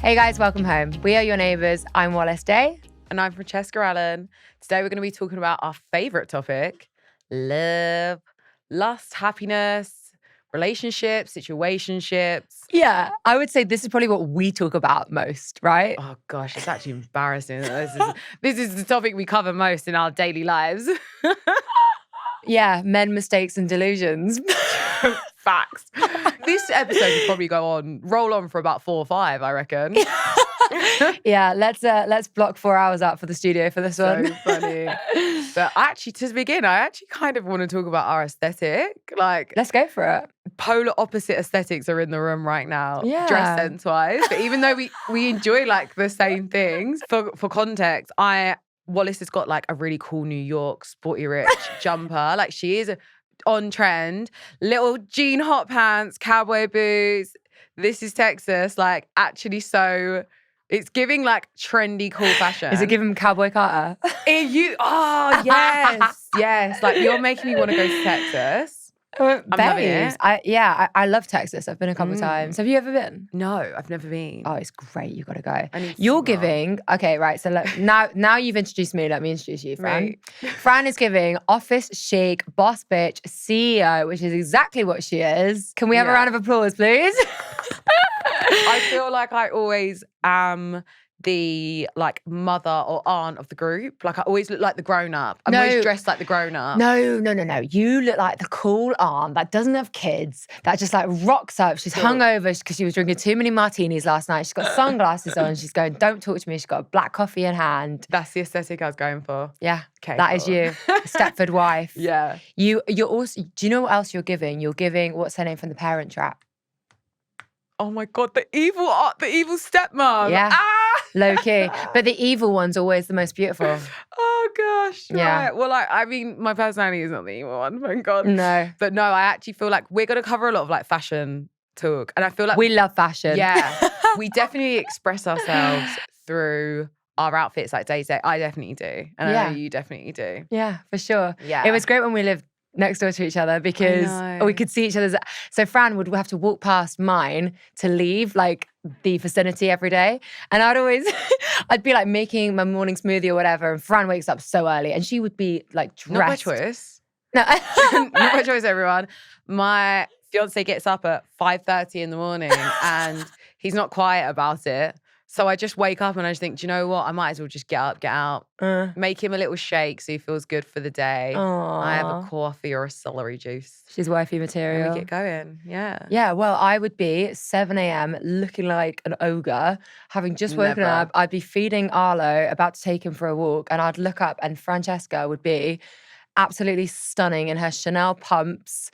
Hey guys, welcome home. We are your neighbours. I'm Wallis Day. And I'm Francesca Allen. Today we're going to be talking about our favourite topic, love, lust, happiness, relationships, situationships. Yeah, I would say this is probably what we talk about most, right? Oh gosh, it's actually embarrassing. This is the topic we cover most in our daily lives. Yeah, men, mistakes and delusions. Facts. This episode will probably roll on for about 4 or 5, I reckon. Yeah, let's block 4 hours out for the studio for this one. So funny. But actually, to begin, I actually kind of want to talk about our aesthetic. Like, Let's go for it. polar opposite aesthetics are in the room right now, Yeah. dress sense wise. But even though we enjoy like the same things, for context, Wallis has got like a really cool New York sporty rich jumper. Like she is on trend. Little jean hot pants, cowboy boots. This is Texas. Like actually so. It's giving like trendy, cool fashion. Is it giving Cowboy Carter? Yes. Like you're making me want to go to Texas. I'm loving it. I love Texas. I've been a couple of times. Have you ever been? No, I've never been. Oh, it's great. You got to go. I need to You're see more. giving, okay, right. So look, now you've introduced me. Let me introduce you, Fran. Right. Fran is giving office chic, boss bitch, CEO, which is exactly what she is. Can we have a Yeah. round of applause, please? I feel like I always am the like mother or aunt of the group. Like I always look like the grown up. I'm always dressed like the grown up. No. You look like the cool aunt that doesn't have kids, that just like rocks up. She's hungover because she was drinking too many martinis last night. She's got sunglasses on. She's going, don't talk to me. She's got a black coffee in hand. That's the aesthetic I was going for. Yeah, Okay, that is cool. you. Stepford wife. Yeah. You're also, do you know what else you're giving? You're giving, what's her name from The Parent Trap? Oh my God, the evil stepmom. Yeah. Ah! Low key. But the evil one's always the most beautiful. Oh gosh. Yeah. Right. Well, I mean, my personality is not the evil one, thank God. No. But no, I actually feel like we're going to cover a lot of like fashion talk. And I feel like We love fashion. Yeah. We definitely express ourselves through our outfits like day to day. I definitely do. And I know you definitely do. Yeah, for sure. Yeah. It was great when we lived next door to each other because know. we could see each other's. So Fran would have to walk past mine to leave like the vicinity every day. And I'd be like making my morning smoothie or whatever. And Fran wakes up so early and she would be like dressed. Not by choice. No. Not by choice, everyone. My fiance gets up at 5:30 in the morning and he's not quiet about it. So I just wake up and I just think, do you know what? I might as well just get up, get out, make him a little shake so he feels good for the day. I have a coffee or a celery juice. She's wifey material. And we get going. Yeah. Yeah, well, I would be 7 a.m. looking like an ogre, having just woken Never. up. I'd be feeding Arlo, about to take him for a walk, and I'd look up and Francesca would be absolutely stunning in her Chanel pumps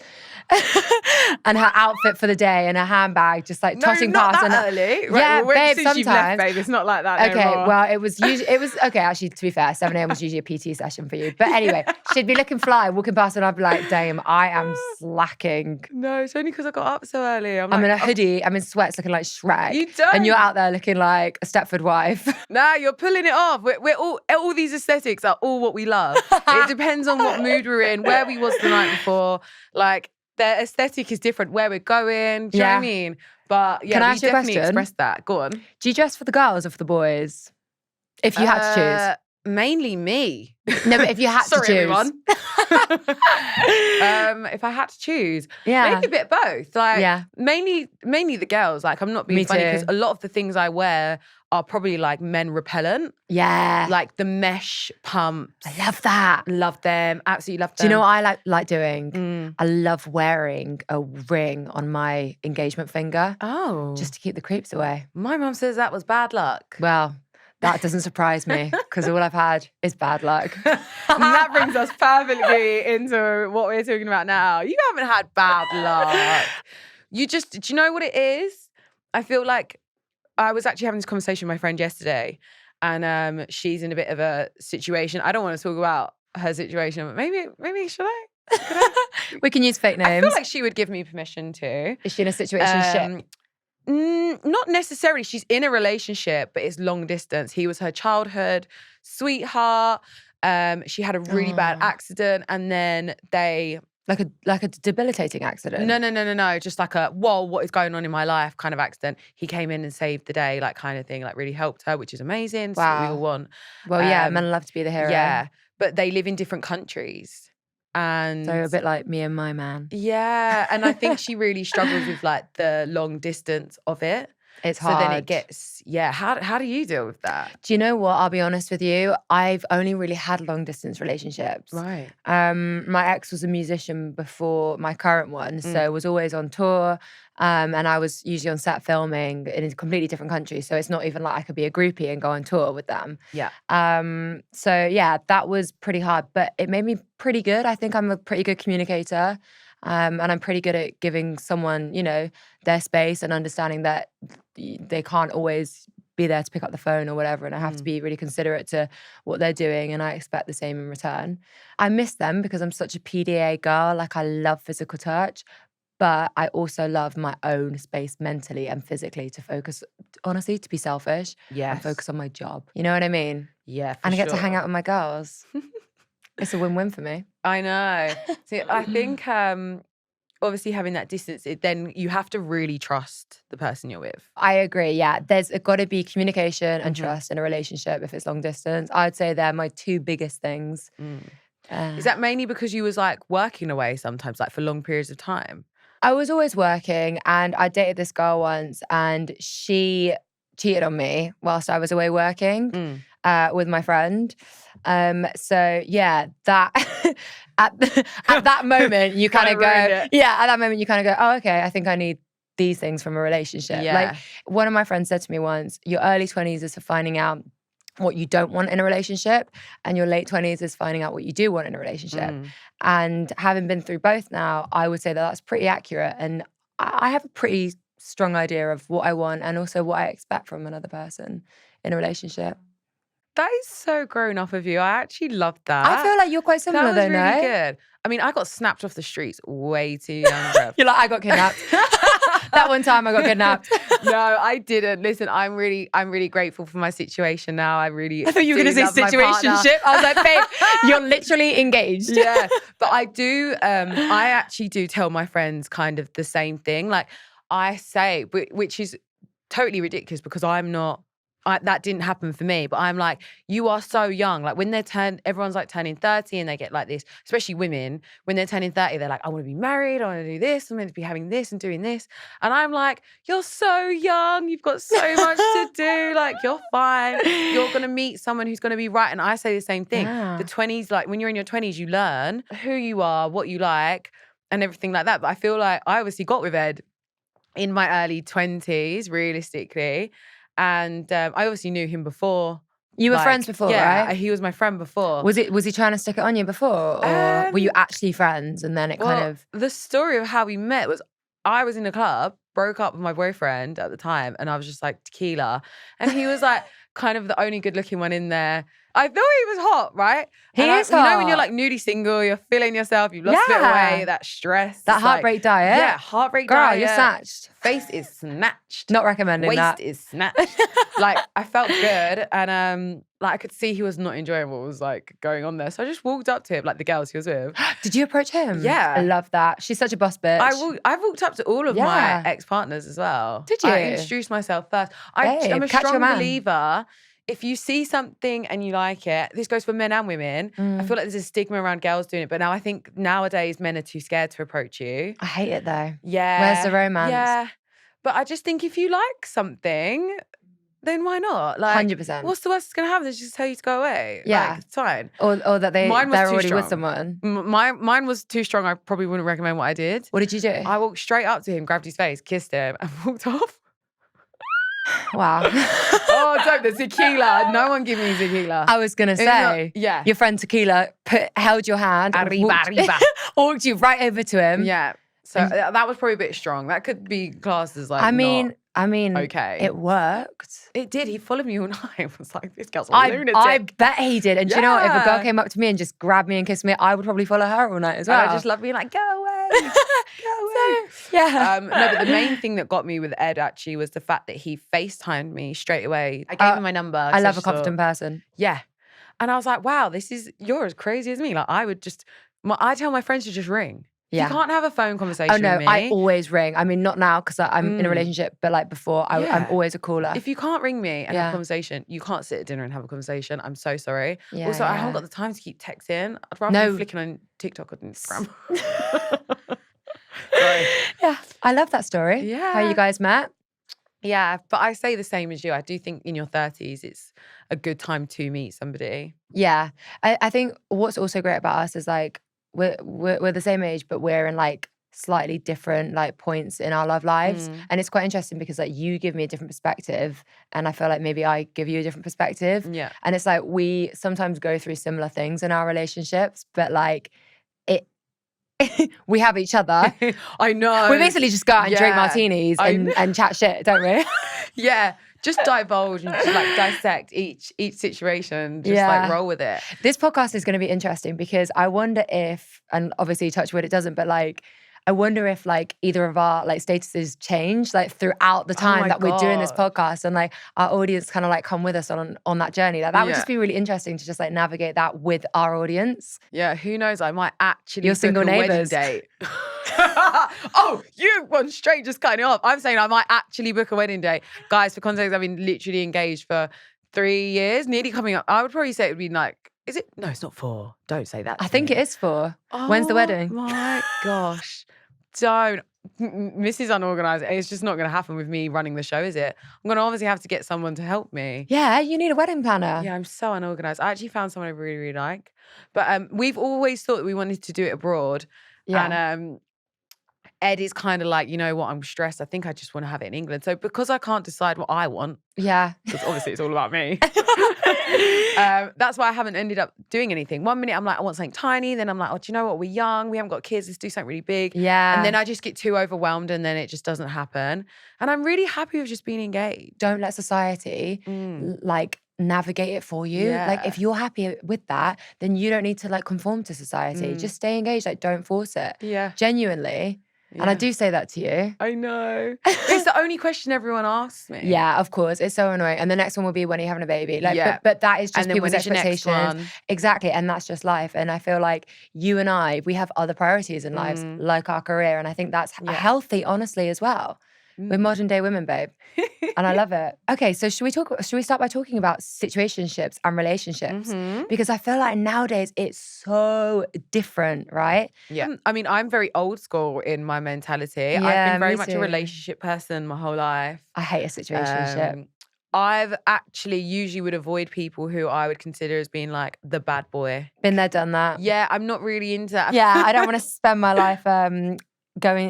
and her outfit for the day and her handbag, just like tossing not past. that and early. Yeah, babe, since you've left, sometimes. babe, it's not like that Okay, anymore. well, it was okay, actually, to be fair, 7 a.m. was usually a PT session for you. But anyway, she'd be looking fly, walking past, and I'd be like, damn, I am slacking. No, it's only because I got up so early. I'm in a hoodie, I'm in sweats looking like Shrek. You don't. And you're out there looking like a Stepford wife. Nah, you're pulling it off. We're all these aesthetics are all what we love. It depends on what mood we're in, where we was the night before. Like the aesthetic is different where we're going. Do you know what I mean? But yeah, Can I we ask you a definitely question? express that. Go on. Do you dress for the girls or for the boys? If you had to Mainly me. choose. No, but if you had Sorry, to choose. everyone. If I had to choose, Yeah. maybe a bit of both. Like, Yeah. mainly the girls. Like, I'm not being Me funny too. because a lot of the things I wear are probably like men repellent. Yeah. Like the mesh pumps. I love that. Love them. Absolutely love them. Do you know what I like doing? Mm. I love wearing a ring on my engagement finger Oh. just to keep the creeps away. My mum says that was bad luck. Well, that doesn't surprise me because all I've had is bad luck. And that brings us perfectly into what we're talking about now. You haven't had bad luck. Do you know what it is? I feel like I was actually having this conversation with my friend yesterday and she's in a bit of a situation. I don't want to talk about her situation, but maybe should I? Could I? We can use fake I names. feel like she would give me permission to. Is she in a situation? Not necessarily. She's in a relationship, but it's long distance. He was her childhood sweetheart. She had a really bad accident, and then they Like a debilitating accident? No. Just like a, whoa, what is going on in my life kind of accident. He came in and saved the day, like kind of thing, like really helped her, which is amazing. It's what we all Wow. want. Well, yeah, men love to be the hero. Yeah, but they live in different countries. And So a bit like me and my man. yeah, and I think she really struggles with like the long distance of it. It's So hard. then it gets, yeah. How do you deal with that? Do you know what? I'll be honest with you. I've only really had long distance relationships. Right. My ex was a musician before my current one, so was always on tour. And I was usually on set filming in a completely different country. So it's not even like I could be a groupie and go on tour with them. Yeah. So yeah, that was pretty hard, but it made me pretty good. I think I'm a pretty good communicator. And I'm pretty good at giving someone, you know, their space and understanding that they can't always be there to pick up the phone or whatever. And I have to be really considerate to what they're doing. And I expect the same in return. I miss them because I'm such a PDA girl. Like I love physical touch, but I also love my own space mentally and physically to focus, honestly, to be selfish and focus on my job. You know what I mean? Yeah, for And I get to sure. hang out with my girls. It's a win-win for me. I know. See, I think obviously having that distance, then you have to really trust the person you're with. I agree, yeah. There's got to be communication and trust in a relationship if it's long distance. I'd say they're my two biggest things. Is that mainly because you was like working away sometimes, like for long periods of time? I was always working, and I dated this girl once, and she cheated on me whilst I was away working with my friend. So yeah, that at that moment you kind of go, at that moment you kind of go, oh, okay, I think I need these things from a relationship. Yeah. Like one of my friends said to me once, your early 20s is for finding out what you don't want in a relationship, and your late 20s is finding out what you do want in a relationship. And having been through both now, I would say that that's pretty accurate. And I have a pretty strong idea of what I want and also what I expect from another person in a relationship. That is so grown up of you. I actually love that. I feel like you're quite similar that was though, really no? good. I mean, I got snapped off the streets way too young, bruv. You're like, I got kidnapped. That one time I got kidnapped. No, I didn't. Listen, I'm really grateful for my situation now. I thought you were going to say situationship. I was like, babe, you're literally engaged. Yeah, but I do. I actually do tell my friends kind of the same thing. Like I say, which is totally ridiculous because I'm not. That didn't happen for me, but I'm like, you are so young. Like when everyone's like turning 30 and they get like this, especially women, when they're turning 30, they're like, I want to be married, I want to do this, I'm meant to be having this and doing this. And I'm like, you're so young, you've got so much to do, like you're fine. You're going to meet someone who's going to be right. And I say the same thing. Yeah. The 20s, like when you're in your 20s, you learn who you are, what you like, and everything like that. But I feel like I obviously got with Ed in my early 20s, realistically. And I obviously knew him before. You were friends before, right? Yeah, he was my friend before. Was he trying to stick it on you before? Or were you actually friends and then it kind of... The story of how we met was I was in a club, broke up with my boyfriend at the time, and I was just like, tequila. And he was like kind of the only good looking one in there. I thought he was hot, right? He is hot. You know when you're like newly single, you're feeling yourself, you've lost a bit of weight, that stress. That heartbreak diet. Yeah, heartbreak Girl, diet. you're snatched. Face is snatched. Not recommending that. Waist is snatched. Like I felt good, and like I could see he was not enjoying what was like going on there. So I just walked up to him, like the girls he was with. Did you approach him? Yeah. I love that. She's such a boss bitch. I walked up to all of my ex-partners as well. Did you? I introduced myself first. Babe, I'm a catch your strong man. believer. If you see something and you like it, this goes for men and women. I feel like there's a stigma around girls doing it, but now I think nowadays men are too scared to approach you. I hate it though. Yeah. Where's the romance? Yeah. But I just think if you like something, then why not? Like 100%. What's the worst that's gonna happen? They just tell you to go away. Yeah. Like, it's fine. Or that they're already strong. with someone. Mine was too strong. I probably wouldn't recommend what I did. What did you do? I walked straight up to him, grabbed his face, kissed him, and walked off. Wow. Oh, don't, the tequila. No one give me tequila. I was going to say, yeah. Your friend Tequila held your hand and walked you right over to him. Yeah. So that was probably a bit strong. That could be classed as like I mean, okay. It worked. It did. He followed me all night. I was like, this girl's a lunatic. I bet he did. And do you know what? If a girl came up to me and just grabbed me and kissed me, I would probably follow her all night as well. And I just love being like, go away. Go away. Yeah. No, but the main thing that got me with Ed actually was the fact that he FaceTimed me straight away. I gave him my number. I love a confident person. Yeah. And I was like, wow, you're as crazy as me. Like I tell my friends to just ring. If you can't have a phone conversation Oh no, with me, I always ring. I mean, not now because I'm in a relationship, but like before, I'm always a caller. If you can't ring me and have a conversation, you can't sit at dinner and have a conversation. I'm so sorry. Also, I haven't got the time to keep texting. I'd rather be flicking on TikTok or Instagram. Sorry. Yeah, I love that story. Yeah. How you guys met. Yeah, but I say the same as you. I do think in your 30s, it's a good time to meet somebody. Yeah, I think what's also great about us is like we're the same age, but we're in like slightly different like points in our love lives, and it's quite interesting because like you give me a different perspective, and I feel like maybe I give you a different perspective. Yeah, and it's like we sometimes go through similar things in our relationships, but like it. We have each other. I know. We basically just go out and drink martinis and chat shit, don't we? Yeah, just divulge and just like dissect each situation. Just like roll with it. This podcast is going to be interesting because I wonder if, and obviously touch wood, it doesn't, but like I wonder if like either of our like statuses change like throughout the time that we're doing this podcast, and like our audience kind of like come with us on that journey. Like that would just be really interesting to just like navigate that with our audience. Yeah, who knows? I might actually Your single neighbours date. Oh, you one straight just cutting it off. I'm saying I might actually book a wedding date. Guys, for context, I've been literally engaged for 3 years, nearly coming up. I would probably say it would be like, is it? No, it's not 4. Don't say that. I think it is 4. When's the wedding? Oh my gosh. Don't. Mrs. Unorganised. It's just not going to happen with me running the show, is it? I'm going to obviously have to get someone to help me. Yeah, you need a wedding planner. Yeah, I'm so unorganised. I actually found someone I really, really like. But we've always thought that we wanted to do it abroad. Yeah. And Ed is kind of like, you know what, I'm stressed. I think I just want to have it in England. So because I can't decide what I want. Yeah. Because obviously it's all about me. That's why I haven't ended up doing anything. 1 minute I'm like, I want something tiny. Then I'm like, oh, do you know what? We're young. We haven't got kids. Let's do something really big. Yeah. And then I just get too overwhelmed and then it just doesn't happen. And I'm really happy with just being engaged. Don't let society like navigate it for you. Like if you're happy with that, then you don't need to like conform to society. Just stay engaged. Like don't force it. Yeah. Genuinely. Yeah. And I do say that to you. I know. It's the only question everyone asks me. Yeah, of course. It's so annoying. And the next one will be when are you having a baby? Like, but that is just people's expectations. Exactly. And that's just life. And I feel like you and I, we have other priorities in lives, like our career. And I think that's healthy, honestly, as well. We're modern day women, babe. And I love it. Okay, so should we start by talking about situationships and relationships? Because I feel like nowadays it's so different, right? Yeah. I mean, I'm very old school in my mentality. I've been very much a relationship person my whole life. I hate a situationship. I've actually usually would avoid people who I would consider as being like the bad boy. Been there, done that. Yeah, I'm not really into that. Yeah, I don't want to spend my life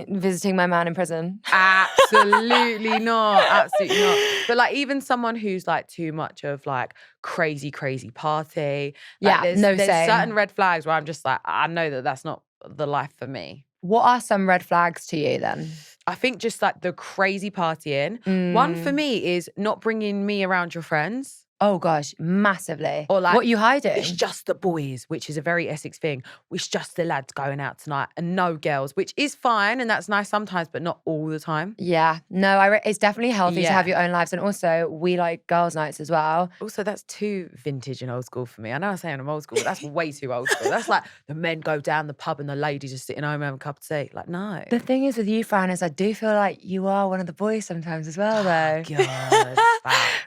visiting my man in prison. Absolutely not. Absolutely not. But like even someone who's like too much of like crazy party. Like there's certain red flags where I'm just like, I know that that's not the life for me. What are some red flags to you then? I think just like the crazy partying. One for me is not bringing me around your friends. Oh gosh, massively. Or like, what are you hiding? It's just the boys, which is a very Essex thing. It's just the lads going out tonight and no girls, which is fine and that's nice sometimes, but not all the time. Yeah, no, it's definitely healthy to have your own lives. And also, we like girls' nights as well. Also, that's too vintage and old school for me. I know I'm saying I'm old school, but that's way too old school. That's like the men go down the pub and the ladies are sitting home having a cup of tea. Like, no. The thing is with you, Fran, is I do feel like you are one of the boys sometimes as well, though. God,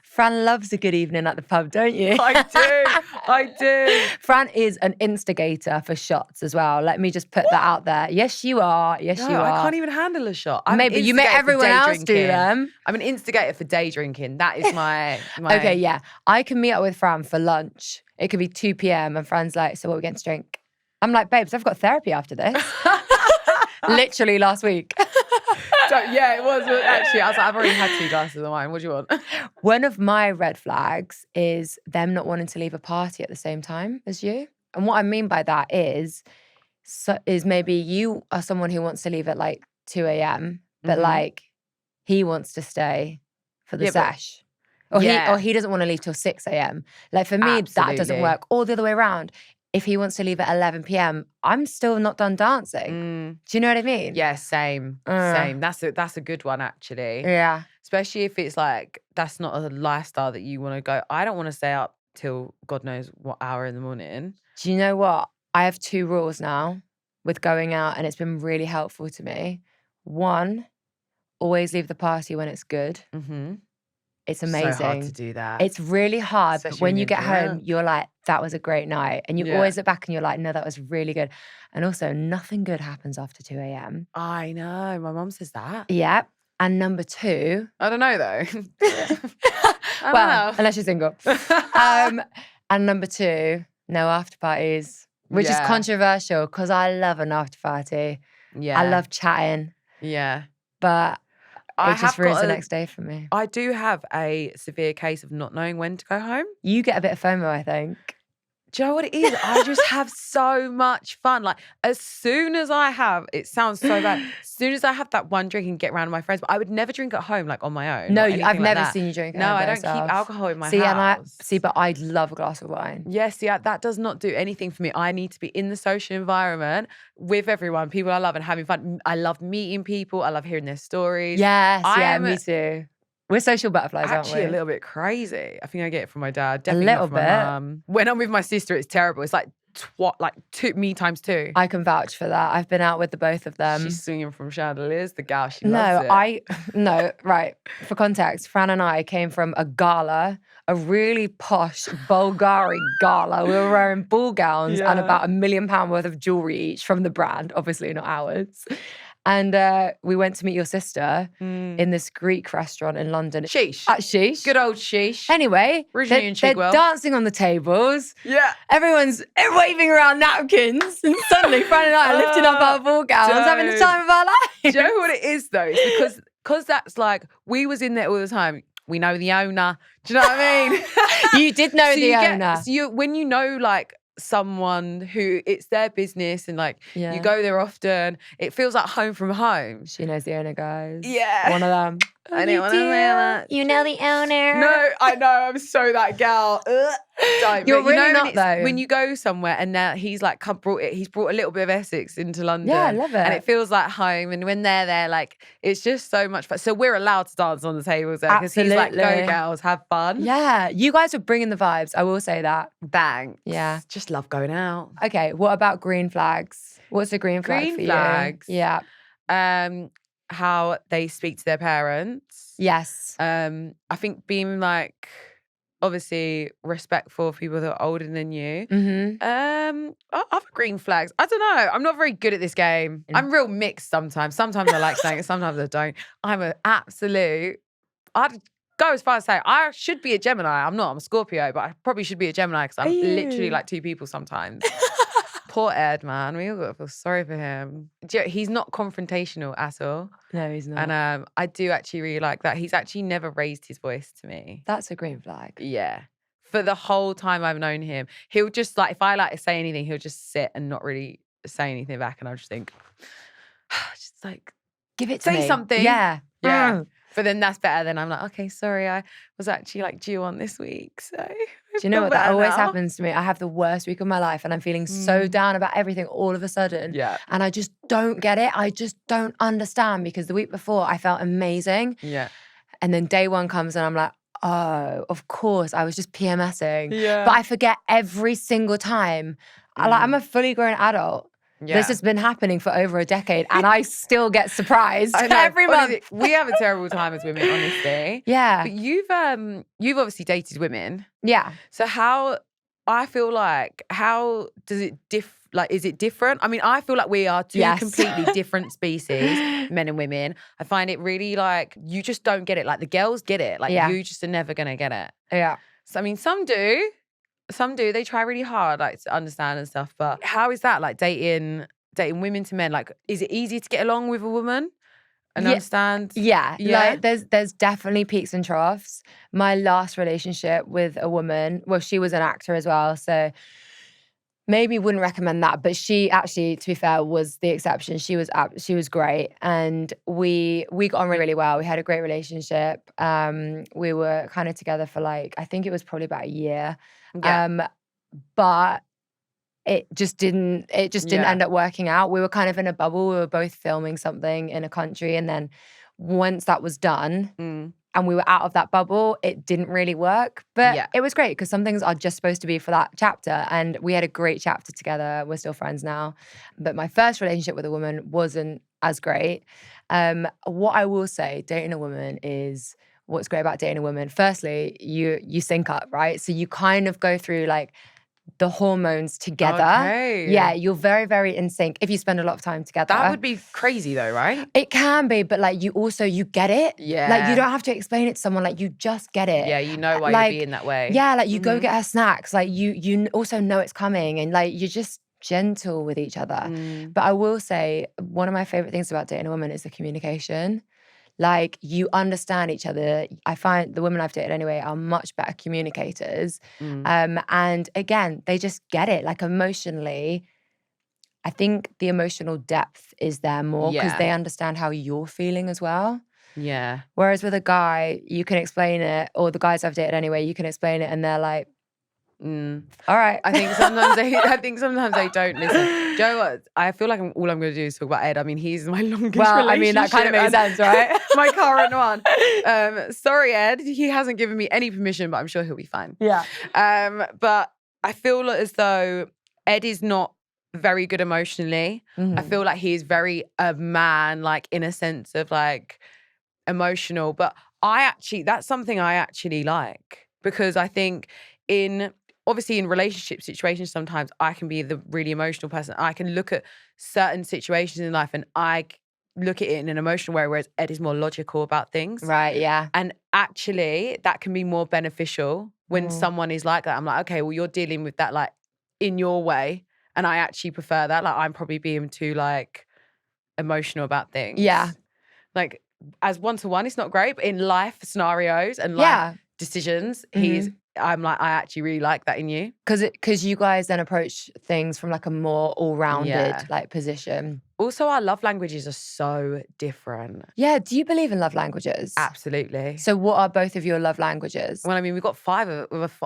Fran loves a good evening at the pub, don't you? I do. Fran is an instigator for shots as well. Let me just put that out there. Yes, you are. Yes, you are. I can't even handle a shot. Maybe you make everyone else do them. I'm an instigator for day drinking. That is my... Okay, yeah. I can meet up with Fran for lunch. It could be 2 p.m. and Fran's like, so what are we going to drink? I'm like, babes, I've got therapy after this. Literally last week. Yeah, it was actually. I was like, I've already had 2 glasses of wine. What do you want? One of my red flags is them not wanting to leave a party at the same time as you. And what I mean by that is maybe you are someone who wants to leave at like 2 a.m., but like he wants to stay for the sesh. Or he doesn't want to leave till 6 a.m. Like for me, that doesn't work. Or the other way around. If he wants to leave at 11 p.m., I'm still not done dancing. Do you know what I mean? Yeah, same. That's a good one, actually. Yeah. Especially if it's like, that's not a lifestyle that you want to go. I don't want to stay up till God knows what hour in the morning. Do you know what? I have 2 rules now. with going out, and it's been really helpful to me. One, always leave the party when it's good. Mm-hmm. It's So amazing. hard to do that. It's really hard, Especially but when when you you're get home, drunk. you're like, that was a great night. And you Yeah. always look back and you're like, no, that was really good. And also, nothing good happens after 2 a.m. I know. My mum says that. Yeah. And number two, I don't know though. I well, don't know. unless you're single. And number two, no after parties, which is Yeah. controversial because I love an after party. Yeah. I love chatting, Yeah. but I it just have ruins got the a- next day for me. I do have a severe case of not knowing when to go home. You get a bit of FOMO, I think. Do you know what it is? I just have so much fun. Like, as soon as I have, it sounds so bad, as soon as I have that one drink and get around with my friends, but I would never drink at home, like on my own. No, or I've anything like never that. seen you drink. No, by I don't yourself. keep alcohol in my See, house. but I love a glass of wine. Yeah, see, that does not do anything for me. I need to be in the social environment with everyone, people I love, and having fun. I love meeting people. I love hearing their stories. Yes, I yeah, am me too. We're social butterflies, aren't actually we? a little bit crazy. I think I get it from my dad. Definitely not little from my bit. mum. When I'm with my sister, it's terrible. It's like me times two. I can vouch for that. I've been out with the both of them. She's swinging from chandeliers. The gal, she loves it. No, right. For context, Fran and I came from a gala, a really posh Bulgari gala. We were wearing ball gowns and Yeah. about £1 million worth of jewelry each from the brand, obviously not ours. And we went to meet your sister in this Greek restaurant in London. Sheesh. At Sheesh. Good old sheesh. Anyway, Originally in they're Chigwell. dancing on the tables. Yeah. Everyone's waving around napkins, and suddenly Fran and I are lifting up our ball gowns, having the time of our lives. Do you know what it is though? It's because that's like, we was in there all the time. We know the owner. Do you know what I mean? You did know the owner. When you know like someone who it's their business and like Yeah. you go there often, it feels like home from home. She knows the owner, guys. Yeah. One of them. I didn't want to say that. You know the owner. No, I know. I'm so that gal. Don't. You're But you really know not, though. when you go somewhere and now he's like he's brought a little bit of Essex into London. Yeah, I love it. And it feels like home. And when they're there, like it's just so much fun. So we're allowed to dance on the tables there because he's like, Absolutely. go girls, have fun. Yeah, you guys are bringing the vibes. I will say that. Thanks. Yeah. Just love going out. Okay, what about green flags? What's a green flag Green for flags? you? Yeah. How they speak to their parents. Yes. I think being like obviously respectful of people that are older than you. Mm-hmm. Other green flags. I don't know. I'm not very good at this game. I'm real mixed sometimes. Sometimes I like saying it, sometimes I don't. I'm an absolute. I'd go as far as say I should be a Gemini. I'm not. I'm a Scorpio, but I probably should be a Gemini because I'm literally like two people sometimes. Poor Ed, man. We all got to feel sorry for him. He's not confrontational at all. No, he's not. And I do actually really like that. He's actually never raised his voice to me. That's a green flag. Yeah. For the whole time I've known him, he'll just like, if I like to say anything, he'll just sit and not really say anything back. And I'll just think, just like, Give it to say me. something. Yeah. Yeah. Mm. But then that's better. Then I'm like, okay, sorry, I was actually like due on this week. So Do you know what? That always happens to me. I have the worst week of my life and I'm feeling so down about everything all of a sudden. Yeah. And I just don't get it. I just don't understand because the week before I felt amazing. Yeah. And then day one comes and I'm like, oh, of course, I was just PMSing. Yeah. But I forget every single time. I'm a fully grown adult. Yeah. This has been happening for over a decade and I still get surprised I know. every month. Honestly, we have a terrible time as women, honestly. Yeah. But you've obviously dated women. Yeah. So how does it is it different? I mean, I feel like we are two Yes. completely different species, men and women. I find it really like, you just don't get it. Like the girls get it. Like you just are never going to get it. Yeah. So, I mean, some do. They try really hard, like to understand and stuff. But how is that like dating women to men? Like, is it easy to get along with a woman and understand? Yeah. Yeah? Like there's definitely peaks and troughs. My last relationship with a woman, well, she was an actor as well. So maybe wouldn't recommend that. But she actually, to be fair, was the exception. She was great. And we got on really, really well. We had a great relationship. We were kind of together for like, I think it was probably about a year. Yeah. But it just didn't end up working out. We were kind of in a bubble. We were both filming something in a country. And then once that was done, and we were out of that bubble, it didn't really work. But Yeah. it was great because some things are just supposed to be for that chapter. And we had a great chapter together. We're still friends now. But my first relationship with a woman wasn't as great. What I will say, dating a woman is what's great about dating a woman. Firstly, you sync up, right? So you kind of go through like the hormones together. Okay. Yeah, you're very, very in sync if you spend a lot of time together. That would be crazy though, right? It can be, but like you get it. Yeah. Like you don't have to explain it to someone, like you just get it. Yeah, you know why like, you're being that way. Yeah, like you go get her snacks. Like you also know it's coming and like you're just gentle with each other. But I will say one of my favorite things about dating a woman is the communication. Like you understand each other. I find the women I've dated anyway are much better communicators. And again, they just get it. Like emotionally, I think the emotional depth is there more because they understand how you're feeling as well. Yeah. Whereas with a guy, you can explain it, or the guys I've dated anyway, you can explain it and they're like, all right. I think sometimes they don't listen. Do you know what? I feel like all I'm going to do is talk about Ed. I mean, he's my longest relationship. I mean, that kind of makes sense, right? My current one. Sorry, Ed. He hasn't given me any permission, but I'm sure he'll be fine. Yeah. But I feel as though Ed is not very good emotionally. I feel like he is very a man, like in a sense of like emotional. But that's something I actually like because I think obviously in relationship situations, sometimes I can be the really emotional person. I can look at certain situations in life and I look at it in an emotional way, whereas Ed is more logical about things. Right, yeah. And actually that can be more beneficial when someone is like that. I'm like, okay, well, you're dealing with that like in your way. And I actually prefer that. Like I'm probably being too like emotional about things. Yeah. Like as one-to-one, it's not great, but in life scenarios and life decisions, I'm like, I actually really like that in you. Because you guys then approach things from like a more all-rounded like position. Also, our love languages are so different. Yeah, do you believe in love languages? Absolutely. So what are both of your love languages? Well, I mean, we've got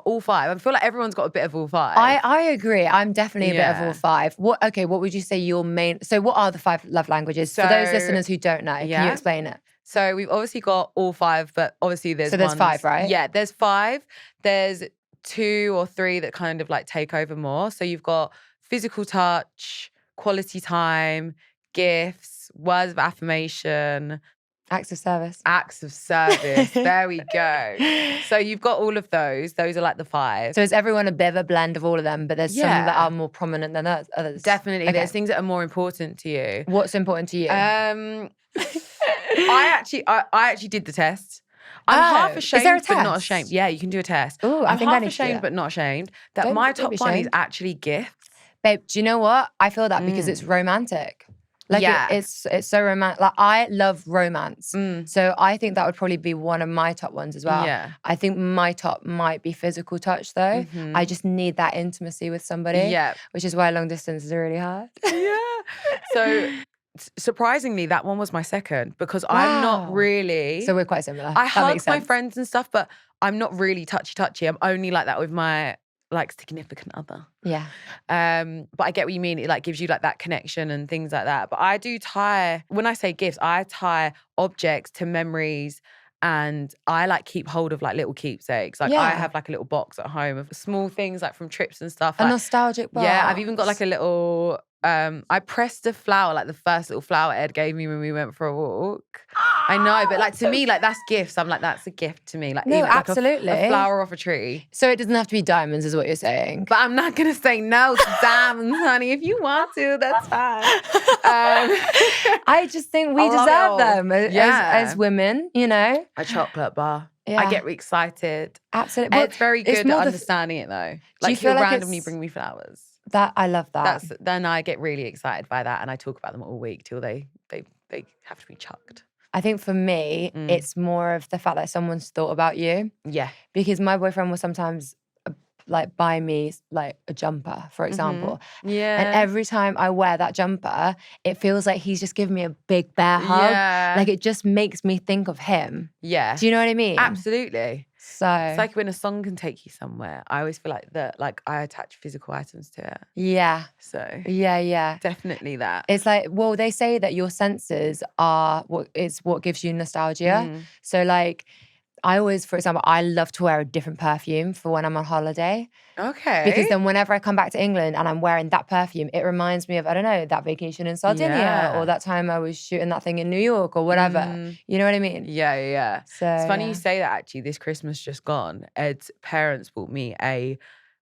all five. I feel like everyone's got a bit of all five. I agree. I'm definitely a bit of all five. What would you say your main, so what are the 5 love languages? For those listeners who don't know, can you explain it? So we've obviously got all 5, but obviously there's 5, right? Yeah, there's 5. There's 2 or 3 that kind of like take over more. So you've got physical touch, quality time, gifts, words of affirmation. Acts of service. Acts of service. There we go. So you've got all of those. Those are like the 5. So is everyone a bit of a blend of all of them, but there's some that are more prominent than others? Definitely. Okay. There's things that are more important to you. What's important to you? I actually did the test. I'm half ashamed, is there a test? But not ashamed. Yeah, you can do a test. Ooh, I'm think I half need to do ashamed, that. but not ashamed. That Don't my be top one is ashamed. actually gifts. Babe, do you know what? I feel that because it's romantic. Like it's so romantic. Like I love romance. So I think that would probably be one of my top ones as well. Yeah. I think my top might be physical touch though. I just need that intimacy with somebody. Yeah. Which is why long distance is really hard. Yeah. So surprisingly, that one was my second because I'm not really. So we're quite similar. I hug my friends and stuff, but I'm not really touchy. I'm only like that with my like significant other. Yeah. But I get what you mean. It like gives you like that connection and things like that. But I do tie, when I say gifts, I tie objects to memories. And I like keep hold of like little keepsakes. Like I have like a little box at home of small things like from trips and stuff. A like, nostalgic box. Yeah, I've even got like a little, I pressed a flower, like the first little flower Ed gave me when we went for a walk. I know, but like to me, like that's gifts. I'm like, that's a gift to me. Like, no, even, like absolutely. a flower off a tree. So it doesn't have to be diamonds is what you're saying. But I'm not going to say no to diamonds, honey. If you want to, that's fine. I just think we deserve them as women, you know? A chocolate bar. Yeah. I get excited. Absolutely. It's very good at understanding it though. Like he'll randomly bring me flowers. That I love that. Then I get really excited by that and I talk about them all week till they have to be chucked. I think for me, it's more of the fact that someone's thought about you. Yeah. Because my boyfriend will sometimes like buy me like a jumper, for example. Yeah. And every time I wear that jumper, it feels like he's just giving me a big bear hug. Yeah. Like it just makes me think of him. Yeah. Do you know what I mean? Absolutely. So it's like when a song can take you somewhere. I always feel like that, like I attach physical items to it. Yeah. So yeah. Definitely that. It's like, well, they say that your senses are what gives you nostalgia. So like I always, for example, I love to wear a different perfume for when I'm on holiday. Okay. Because then whenever I come back to England and I'm wearing that perfume, it reminds me of, I don't know, that vacation in Sardinia or that time I was shooting that thing in New York or whatever. You know what I mean? Yeah. So it's funny you say that actually. This Christmas just gone, Ed's parents bought me a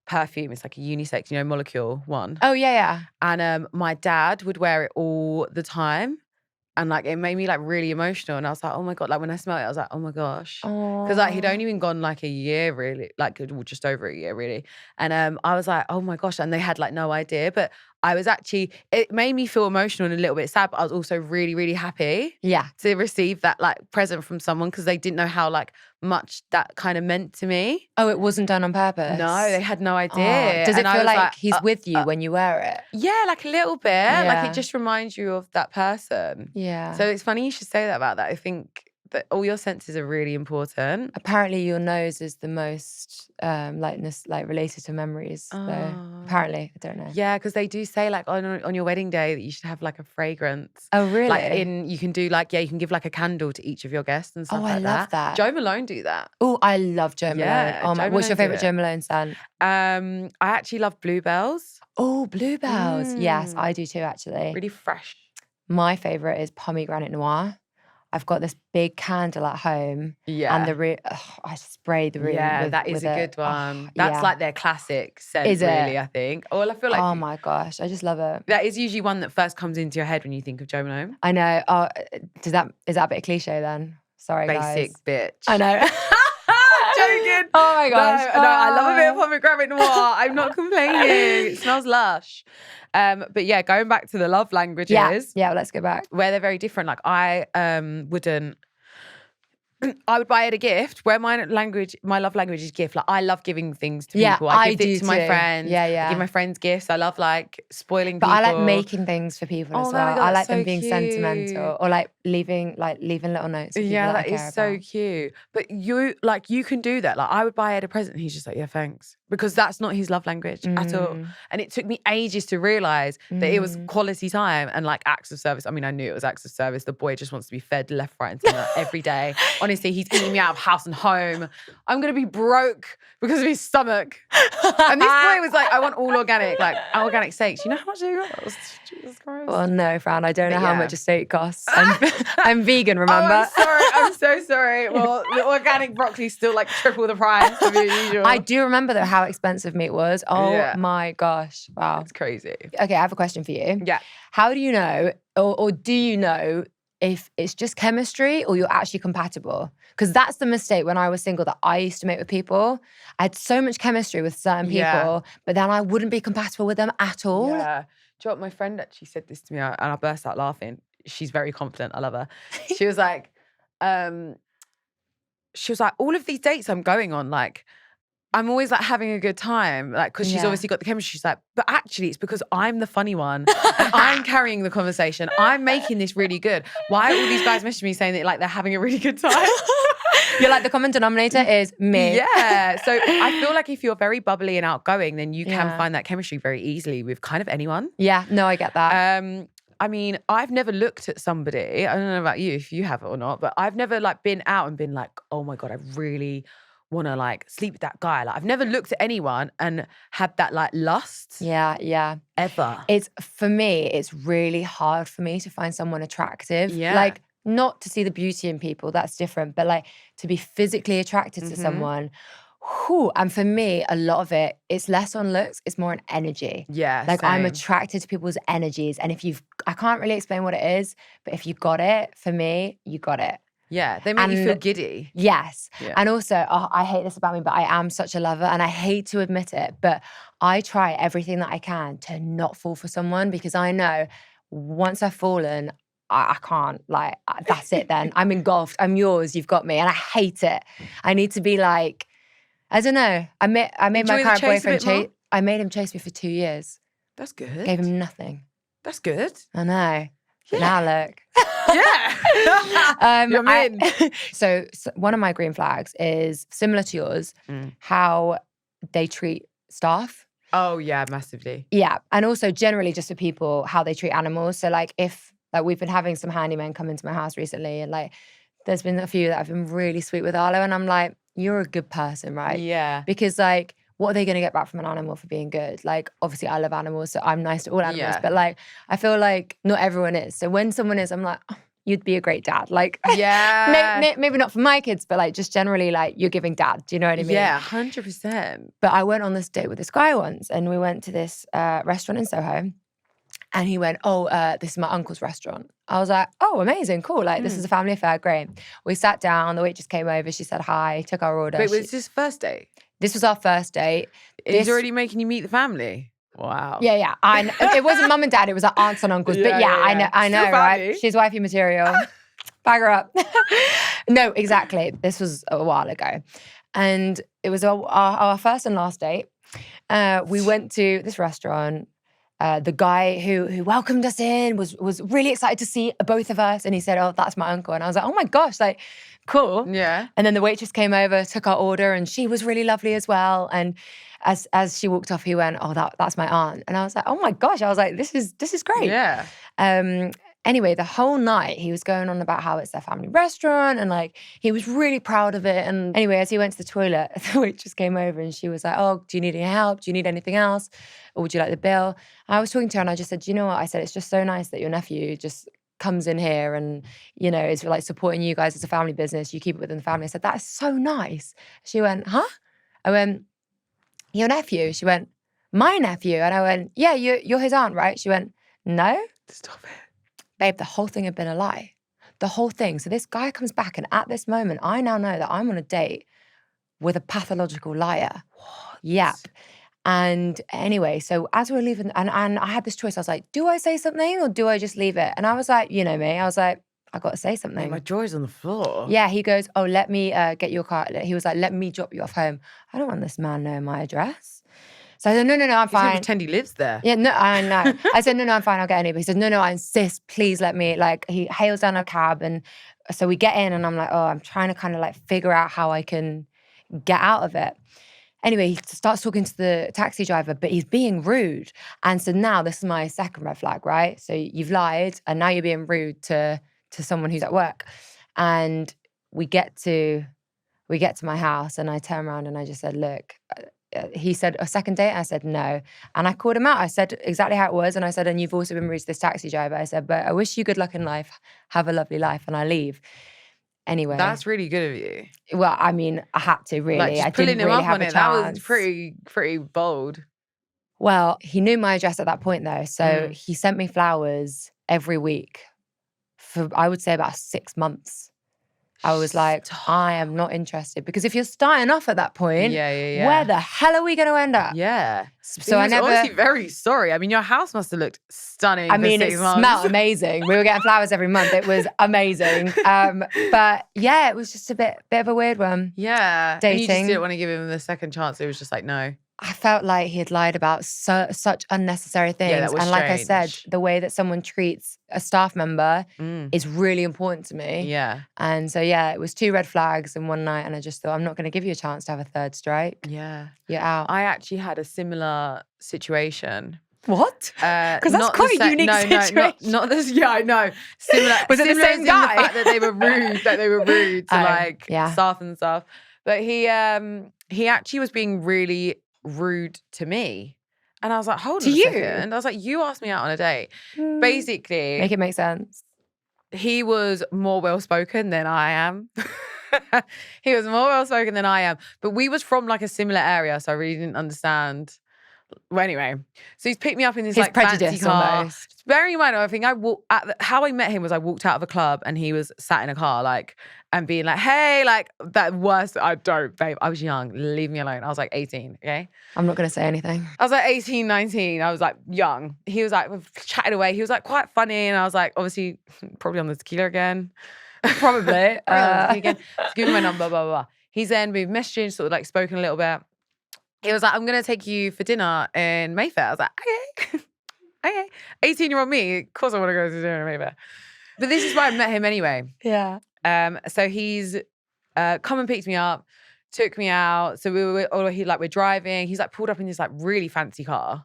perfume. It's like a unisex, molecule one. Oh, yeah. And my dad would wear it all the time. And like it made me like really emotional. And I was like, oh my God, like when I smelled it, I was like, oh my gosh. Because like he'd only been gone like a year really, like just over a year really. And I was like, oh my gosh. And they had like no idea. But I was actually, it made me feel emotional and a little bit sad, but I was also really, really happy to receive that like present from someone because they didn't know how like much that kind of meant to me. Oh, it wasn't done on purpose? No, they had no idea. Does it feel like he's with you when you wear it? Yeah, like a little bit. Like it just reminds you of that person. Yeah. So it's funny you should say that about that. I think that all your senses are really important. Apparently your nose is the most related to memories. So apparently, I don't know. Yeah, because they do say like on your wedding day that you should have like a fragrance. Oh, really? Like you can do like, you can give like a candle to each of your guests and stuff like that. I love that. Joe Malone do that. Oh, I love Joe Malone. Oh my, what's your favourite Joe Malone scent? I actually love Bluebells. Oh, Bluebells. Yes, I do too actually. Really fresh. My favourite is Pomegranate Noir. I've got this big candle at home. Yeah. And I sprayed the room. Yeah, that is a good one. That's like their classic scent, really, I think. Well, I feel like. Oh my gosh, I just love it. That is usually one that first comes into your head when you think of Joe Malone. I know. Oh, is that a bit of cliche then? Sorry, Basic bitch. I know. Joking. Oh my gosh. No, I love a bit of pomegranate noir. I'm not complaining. It smells lush. But yeah, going back to the love languages. Yeah, let's go back. Where they're very different. Like I would buy it a gift where my love language is gift. Like I love giving things to people. I give it to my friends. Yeah. I give my friends gifts. I love like spoiling but people. I like making things for people as well. I like them being sentimental or like leaving little notes. For people that is so cute. But you can do that. Like I would buy Ed a present and he's just like, yeah, thanks. Because that's not his love language at all. And it took me ages to realize that it was quality time and like acts of service. I mean, I knew it was acts of service. The boy just wants to be fed left, right, and centre every day. Honestly, he's eating me out of house and home. I'm going to be broke because of his stomach. And this boy was like, I want all organic, like organic steaks. You know how much they cost? Jesus Christ. Well, no, Fran, I don't know how much a steak costs. I'm vegan, remember? Oh, I'm sorry. I'm so sorry. Well, the organic broccoli's still like triple the price of your usual. I do remember though how expensive meat was. Oh my gosh. Wow. It's crazy. Okay, I have a question for you. Yeah. How do you know, or do you know if it's just chemistry or you're actually compatible? Because that's the mistake when I was single that I used to make with people. I had so much chemistry with certain people, but then I wouldn't be compatible with them at all. Yeah. Do you know what? My friend actually said this to me and I burst out laughing. She's very confident. I love her. She was like, all of these dates I'm going on, like, I'm always like having a good time, like, because she's obviously got the chemistry. She's like, but actually it's because I'm the funny one and I'm carrying the conversation. I'm making this really good. Why are all these guys messaging me saying that like they're having a really good time? You're like, the common denominator is me. Yeah. So I feel like if you're very bubbly and outgoing, then you can find that chemistry very easily with kind of anyone. Yeah, no, I get that. I mean, I've never looked at somebody, I don't know about you if you have it or not, but I've never like been out and been like, oh my God, I really want to like sleep with that guy. Like I've never looked at anyone and had that like lust. Yeah. Ever. For me, it's really hard for me to find someone attractive. Yeah. Like not to see the beauty in people, that's different, but like to be physically attracted to someone. And for me, a lot of it's less on looks, it's more on energy. Yeah. Like same. I'm attracted to people's energies. And I can't really explain what it is, but if you got it, for me, you got it. Yeah, they make you feel giddy. Yes. Yeah. And also, I hate this about me, but I am such a lover and I hate to admit it, but I try everything that I can to not fall for someone because I know once I've fallen, I can't, like, that's it then. I'm engulfed. I'm yours. You've got me. And I hate it. I need to be like, I don't know. I made my current boyfriend chase. I made him chase me for 2 years. That's good. Gave him nothing. That's good. I know. But now look. Yeah. You're in. So one of my green flags is similar to yours, how they treat staff. Oh yeah, massively. Yeah. And also generally just for people, how they treat animals. So like if we've been having some handymen come into my house recently and like There's been a few that have been really sweet with Arlo, and I'm like, you're a good person, right? Yeah. Because like, what are they going to get back from an animal for being good? Like, obviously I love animals, so I'm nice to all animals, but like, I feel like not everyone is. So when someone is, I'm like, oh, you'd be a great dad. Like, Yeah. maybe not for my kids, but like just generally like you're giving dad. Do you know what I mean? Yeah, 100%. But I went on this date with this guy once, and we went to this restaurant in Soho. And he went, oh, this is my uncle's restaurant. I was like, oh, amazing, cool. Like, this is a family affair, great. We sat down, the waitress came over, she said hi, took our order. Wait, was this first date? This was our first date. He's already making you meet the family? Wow. Yeah. I know. It wasn't mum and dad, it was our aunts and uncles. But yeah. I know, right? She's wifey material. Bag her up. No, exactly. This was a while ago. And it was our first and last date. We went to this restaurant. The guy who welcomed us in was really excited to see both of us. And he said, oh, that's my uncle. And I was like, oh my gosh, like, cool. Yeah. And then the waitress came over, took our order, and she was really lovely as well. And as she walked off, he went, oh, that's my aunt. And I was like, oh my gosh. I was like, this is great. Yeah. Anyway, the whole night he was going on about how it's their family restaurant and like he was really proud of it. And anyway, as he went to the toilet, the waitress came over and she was like, oh, do you need any help? Do you need anything else? Or would you like the bill? And I was talking to her and I just said, do you know what? I said, it's just so nice that your nephew just comes in here and, you know, is like supporting you guys as a family business. You keep it within the family. I said, that is so nice. She went, huh? I went, your nephew? She went, my nephew? And I went, yeah, you're his aunt, right? She went, no. Stop it. Babe, the whole thing had been a lie. The whole thing. So this guy comes back and at this moment, I now know that I'm on a date with a pathological liar. What? Yep. And anyway, so as we were leaving, and I had this choice. I was like, do I say something or do I just leave it? And I was like, you know me. I was like, I got to say something. My jaw's on the floor. Yeah, he goes, oh, let me get your car. He was like, let me drop you off home. I don't want this man knowing my address. So I said, no, I'm He's gonna fine. pretend he lives there. Yeah, no, I know. I said, no, I'm fine, I'll get an Uber. He said, no, I insist, please let me. Like, he hails down a cab and so we get in and I'm like, oh, I'm trying to kind of like figure out how I can get out of it. Anyway, he starts talking to the taxi driver, but he's being rude. And so now this is my second red flag, right? So you've lied and now you're being rude to someone who's at work. And we get to my house and I turn around and I just said, look, he said, a second date? I said, no. And I called him out. I said exactly how it was. And I said, and you've also been rude to this taxi driver. I said, but I wish you good luck in life. Have a lovely life. And I leave. Anyway. That's really good of you. Well, I mean, I had to really. Like, just I pulling didn't him really up have on a it. chance. That was pretty bold. Well, he knew my address at that point though. So he sent me flowers every week for, I would say, about 6 months. I was like, I am not interested. Because if you're starting off at that point, where the hell are we going to end up? Yeah. So I never... obviously very sorry. I mean, your house must have looked stunning. I mean, it smelled amazing. We were getting flowers every month. It was amazing. But yeah, it was just a bit of a weird one. Yeah. Dating. And you just didn't want to give him the second chance. It was just like, no. I felt like he had lied about such unnecessary things. Yeah, that was and like I said, strange. the way that someone treats a staff member is really important to me. Yeah. And so, yeah, it was 2 red flags in one night. And I just thought, I'm not going to give you a chance to have a third strike. Yeah. You're out. I actually had a similar situation. What? Because that's quite a unique situation. Not this. Yeah, I know. Similar. Was it the similar same in guy? The fact that they were rude. To staff and stuff. But he actually was being really rude to me. And I was like, hold on a second. I was like, you asked me out on a date. Basically. Make it make sense. He was more well-spoken than I am. He was more well-spoken than I am. But we was from like a similar area, so I really didn't understand. Well, anyway, so he's picked me up in this like fancy car. Almost. Bearing in mind, I think how I met him was I walked out of a club and he was sat in a car like and being like, hey, like that worst. I don't, babe. I was young. Leave me alone. I was like 18. Okay. I'm not going to say anything. I was like 18, 19. I was like young. He was like chatting away. He was like quite funny, and I was like, obviously, probably on the tequila again. Probably. Again. Give me my number. Blah blah blah. He's then we've messaged, sort of like spoken a little bit. He was like, I'm going to take you for dinner in Mayfair. I was like, okay. Okay. 18-year-old me, of course I want to go to dinner in Mayfair. But this is why I met him anyway. Yeah. So he's come and picked me up, took me out. So we're driving. He's like pulled up in this like really fancy car.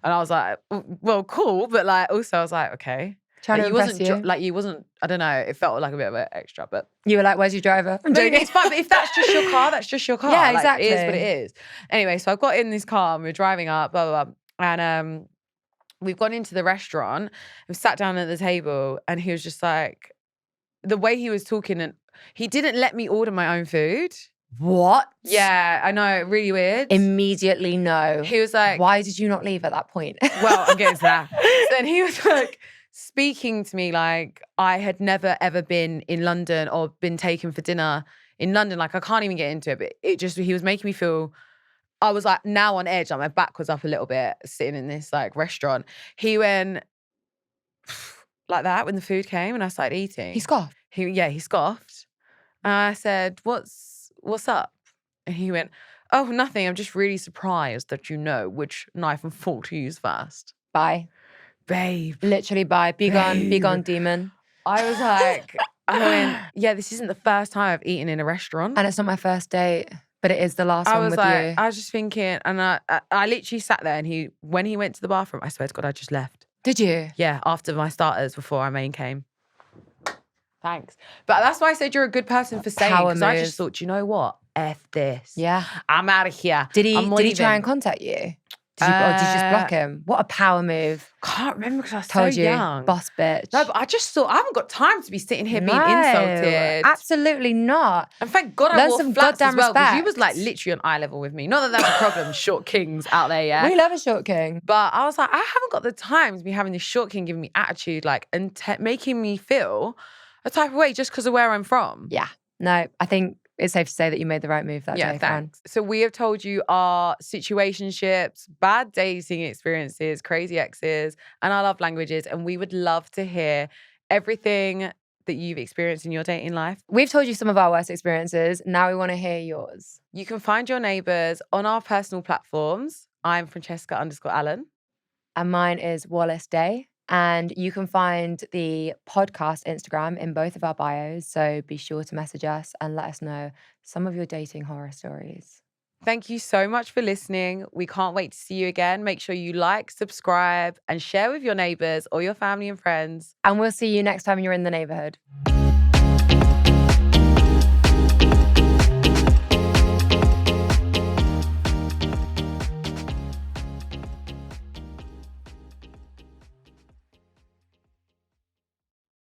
And I was like, well, cool. But like, also I was like, okay. Trying to impress you. You wasn't, I don't know, it felt like a bit of an extra, but. You were like, where's your driver? I'm No, joking. it's fine, but if that's just your car, that's just your car. Yeah, Like, exactly. it is what it is. Anyway, so I got in this car and we were driving up, blah, blah, blah. And we've gone into the restaurant and sat down at the table and he was just like, the way he was talking, and he didn't let me order my own food. What? Yeah, I know, really weird. Immediately no. He was like, why did you not leave at that point? well, I'm getting to that. So then he was like speaking to me like I had never ever been in London or been taken for dinner in London. Like I can't even get into it, but he was making me feel, I was like now on edge. Like my back was up a little bit sitting in this like restaurant. He went like that when the food came and I started eating. He scoffed. He scoffed. And I said, what's up? And he went, oh, nothing. I'm just really surprised that you know which knife and fork to use first. Bye. Babe. Literally bye. Be gone, demon. I was like, I went, yeah, this isn't the first time I've eaten in a restaurant. And it's not my first date, but it is the last one with you. I was just thinking, and I literally sat there and when he went to the bathroom, I swear to God, I just left. Did you? Yeah, after my starters, before our main came. Thanks. But that's why I said you're a good person for saying, because I just thought, you know what? F this. Yeah. I'm out of here. Did he try and contact you? Or did you just block him? What a power move. Can't remember because I was Told so you, young. boss bitch. No, but I just thought I haven't got time to be sitting here being insulted. Absolutely not. And thank God Learn I wore some flats as goddamn well, because you respect. was like literally on eye level with me. Not that that's a problem, short kings out there, yeah. We love a short king. But I was like, I haven't got the time to be having this short king giving me attitude, like, and making me feel a type of way just because of where I'm from. Yeah. No, I think it's safe to say that you made the right move that day, Fran. Thanks. So we have told you our situationships, bad dating experiences, crazy exes, and our love languages. And we would love to hear everything that you've experienced in your dating life. We've told you some of our worst experiences. Now we want to hear yours. You can find your neighbours on our personal platforms. I'm Francesca_Allen. And mine is Wallis Day. And you can find the podcast Instagram in both of our bios. So be sure to message us and let us know some of your dating horror stories. Thank you so much for listening. We can't wait to see you again. Make sure you like, subscribe, and share with your neighbours or your family and friends. And we'll see you next time you're in the neighbourhood.